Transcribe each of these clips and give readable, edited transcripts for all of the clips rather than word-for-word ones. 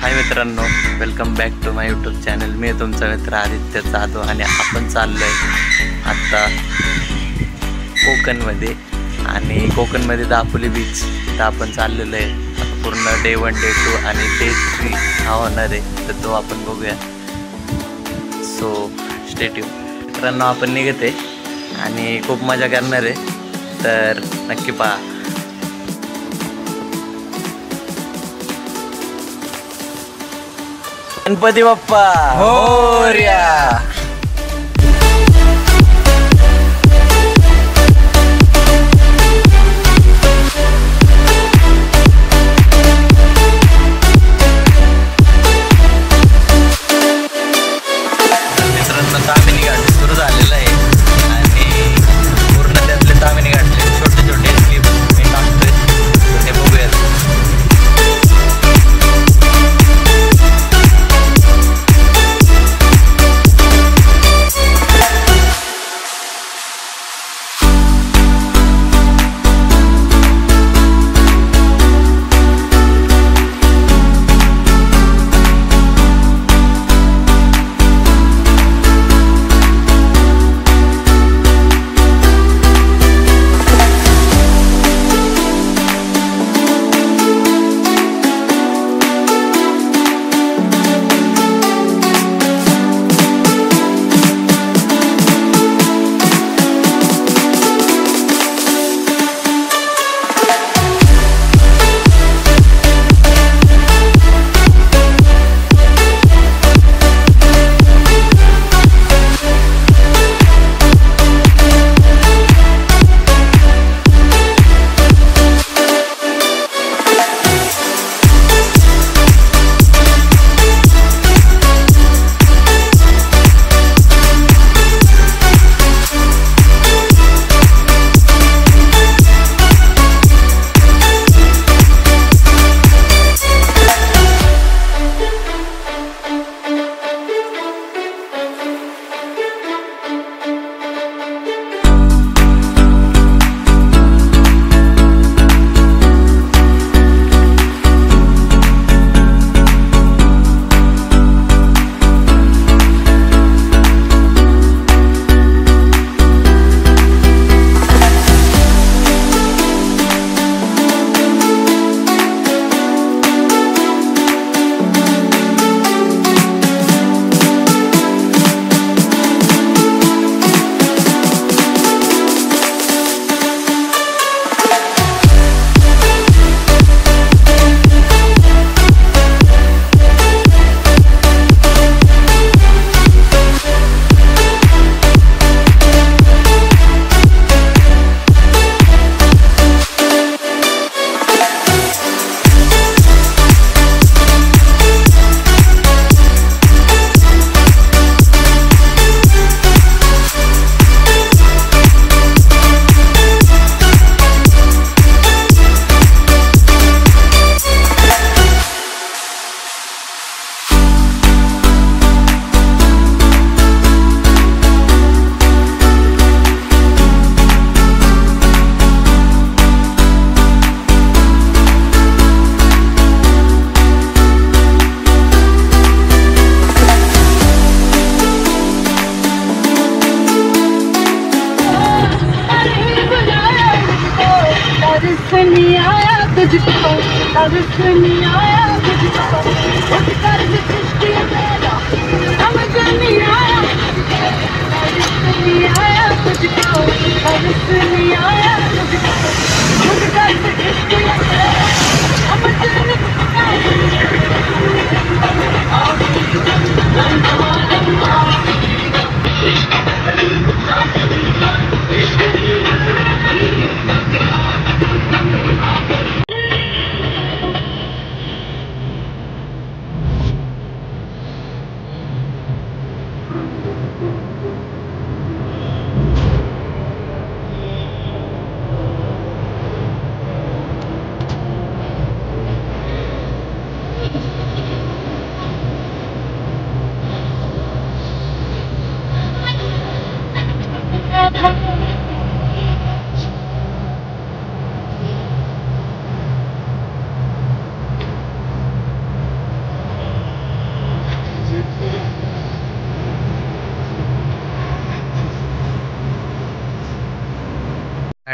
हाय मित्रांनो, welcome back to my YouTube channel. मी तुमचा मित्र आदित्य जाधव आणि आपण चाललोय आता कोकणमध्ये। आणि कोकणमध्ये दापोली बीच इथं आपण चाललेलो आहे। आता पूर्ण डे 1 डे 2 आणि डे 3 हा होणार आहे, तर तो आपण बघूया। सो स्टे ट्यून मित्रांनो, आपण निघते आणि खूप मजा करणार आहे, तर नक्की पहा। गणपती बाप्पा मोरया। मित्रांनो, तामिनी घाट सुरू झालेला आहे आणि पूर्ण त्यातले तामिनी घाटले छोटे छोटे क्लिप मी टाकतोय, ते बघूयात।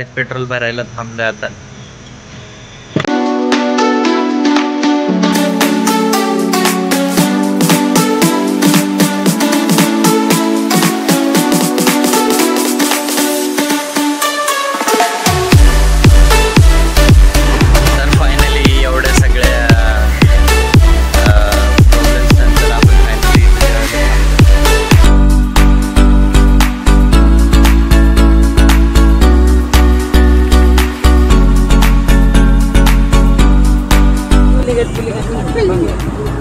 गाडीत पेट्रोल भरायला थांबलोय आता.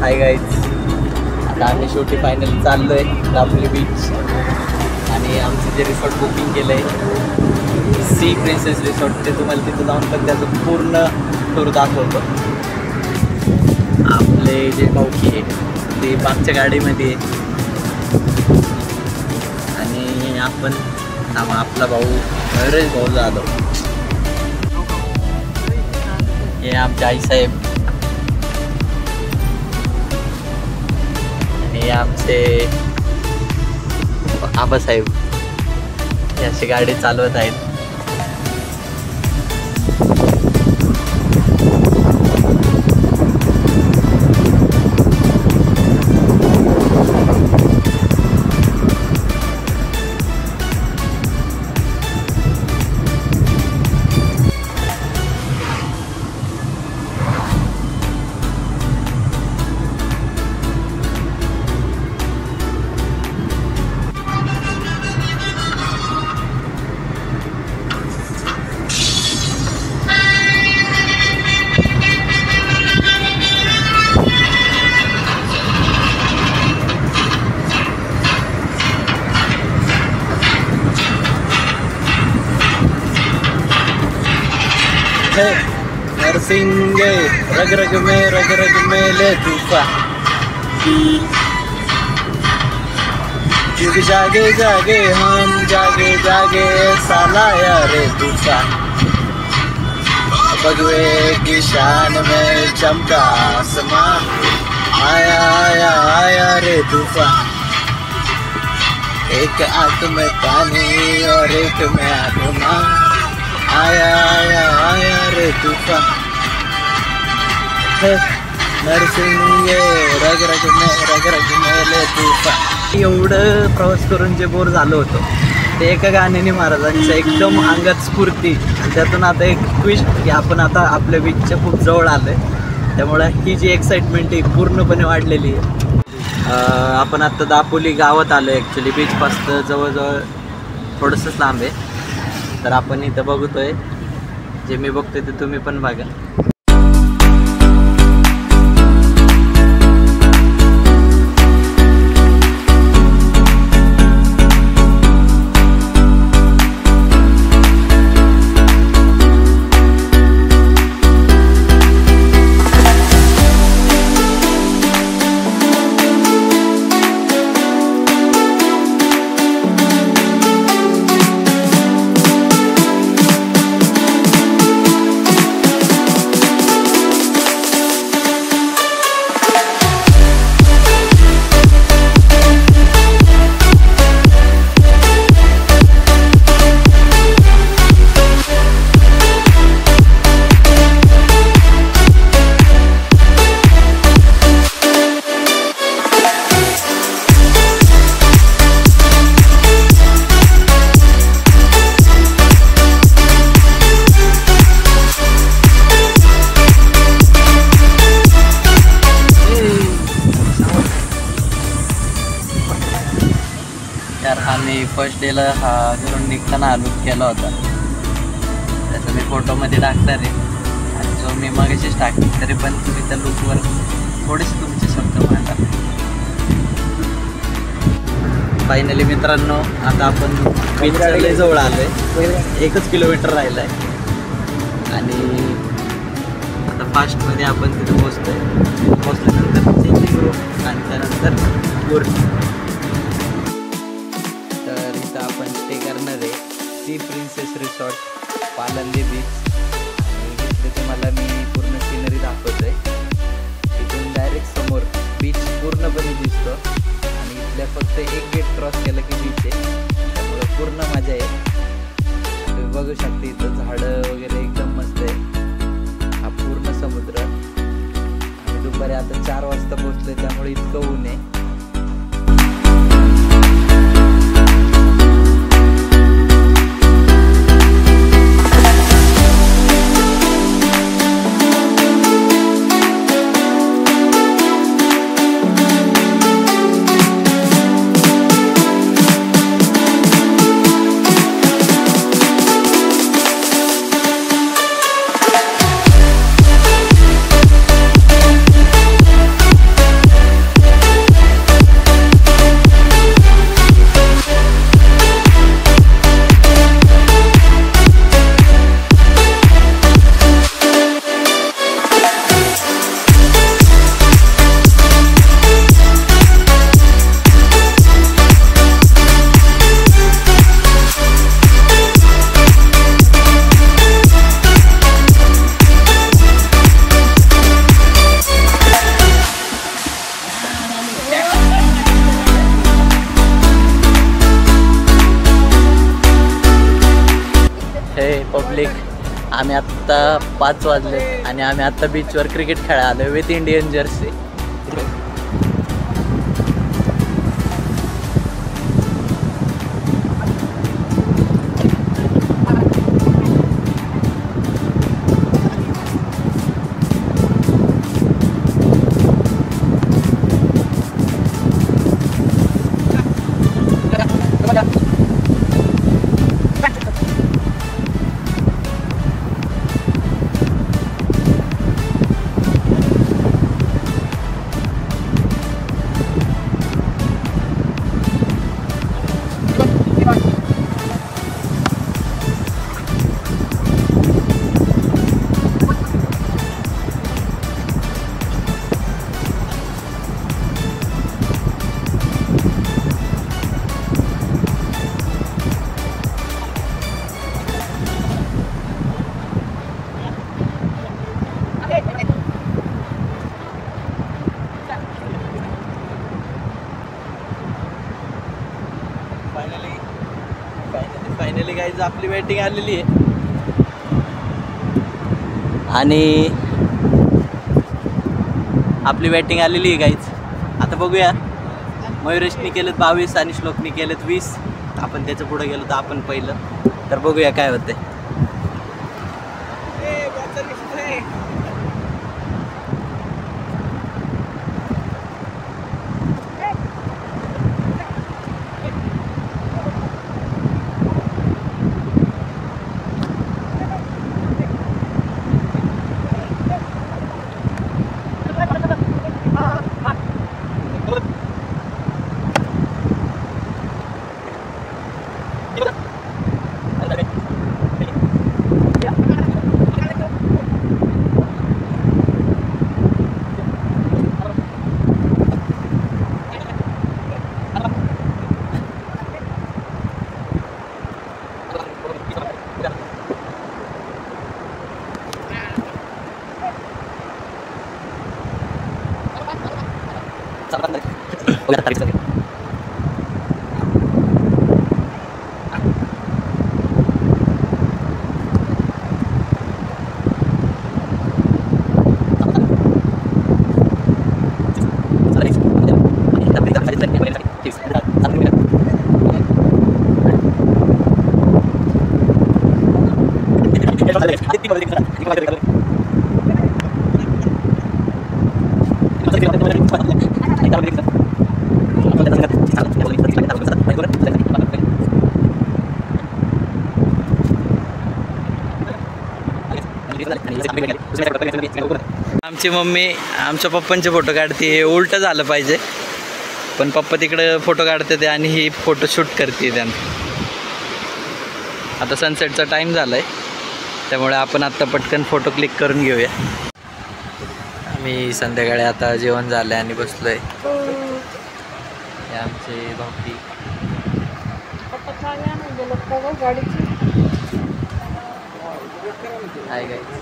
हाय गाईज, आता आम्ही शेवटी फायनली चाललोय दापोली बीच. आणि आमचं जे रिसॉर्ट बुकिंग केलं आहे सी प्रिन्सेस रिसॉर्ट, ते तुम्हाला तिथं जाऊन पण त्याचं पूर्ण टूर दाखवतो. आपले जे भाऊकी आहे ते मागच्या गाडीमध्ये आहे. आणि आपण आपला भाऊ नरेश भाऊ जाधव, हे आमचे आईसाहेब, हे आमचे आबासाहेब, हे अशी गाडी चालवत आहेत. नरसिंगे रग रग में ले तूफा, क्योंकि जागे जागे हम जागे जागे सालाया रे तूफा, भगवे की शान में चमका आसमां, आया आया आया रे तूफा, एक आंख में पानी और एक में आसमां, आया आया आया रे तूफा, नरसिंगे रग रग में ले तूफा. एवढं प्रवास करून जे बोर झालं होतं ते एका गाण्याने महाराजांच्या एकदम अंगात स्फूर्ती, त्यातून आता एक ट्विस्ट की आपण आता आपल्या बीचच्या खूप जवळ आलोय. त्यामुळे ही जी एक्साइटमेंट आहे पूर्णपणे वाढलेली आहे. आपण आता दापोली गावात आलो आहे. ॲक्च्युली बीचपासून जवळजवळ थोडंसंच लांब आहे. तर आपण इथं बघतोय, जे मी बघतोय ते तुम्ही पण बघा. आम्ही फर्स्ट डेला हा घरून निघताना लुक केला होता, त्याचा मी फोटोमध्ये टाकणार आहे. आणि जो मी मगाशीच टाकले तरी पण तुम्ही त्या लुकवर थोडेसे तुमचे शब्द मांडा. फायनली मित्रांनो, आता आपण बीचच्या जवळ आलो आहे. 1 किलोमीटर राहिलं आहे आणि आता फास्टमध्ये आपण तिथे पोचतो आहे. पोचल्यानंतर चेंजिंग रूम आणि त्यानंतर बोर्ड. तर इथं आपण स्टे करणार आहे सी प्रिन्सेस रिसॉर्ट पालंदी बीच. आणि इथे तुम्हाला मी पूर्ण सिनरी दाखवतो आहे. इथून डायरेक्ट समोर बीच पूर्णपणे दिसतो आणि इथल्या फक्त एक गेट क्रॉस केलं की बीच आहे. त्यामुळं पूर्ण मजा आहे. बघू शकते इथं झाडं वगैरे एकदम मस्त आहे. हा पूर्ण समुद्र. आम्ही दुपारी आता 4 वाजता पोहोचलोय त्यामुळे इतकं ऊन आहे. पब्लिक, आम्ही आत्ता 5 वाजले आणि आम्ही आत्ता बीचवर क्रिकेट खेळायला आलो with Indian Jersey. Finally guys आपली वेटिंग आलेली आहे आणि आपली वेटिंग आलेली आहे गाईज. आता बघूया, मयुरेशनी केलेत 22 आणि श्लोकनी केलेत 20. आपण त्याच्या पुढे गेलो तर आपण पहिलं, तर बघूया काय होते. आमची मम्मी आमच्या पप्पांचे फोटो काढते. उलट झालं पाहिजे, पण पप्पा तिकडे फोटो काढते ते आणि ही फोटो शूट करते त्यांना. आता सनसेटचा टाइम झालाय त्यामुळे आपण आता पटकन फोटो क्लिक करून घेऊया. आम्ही संध्याकाळी आता जेवण झालंय आणि बसलोय. आमचे भाऊकी हाय गाईस.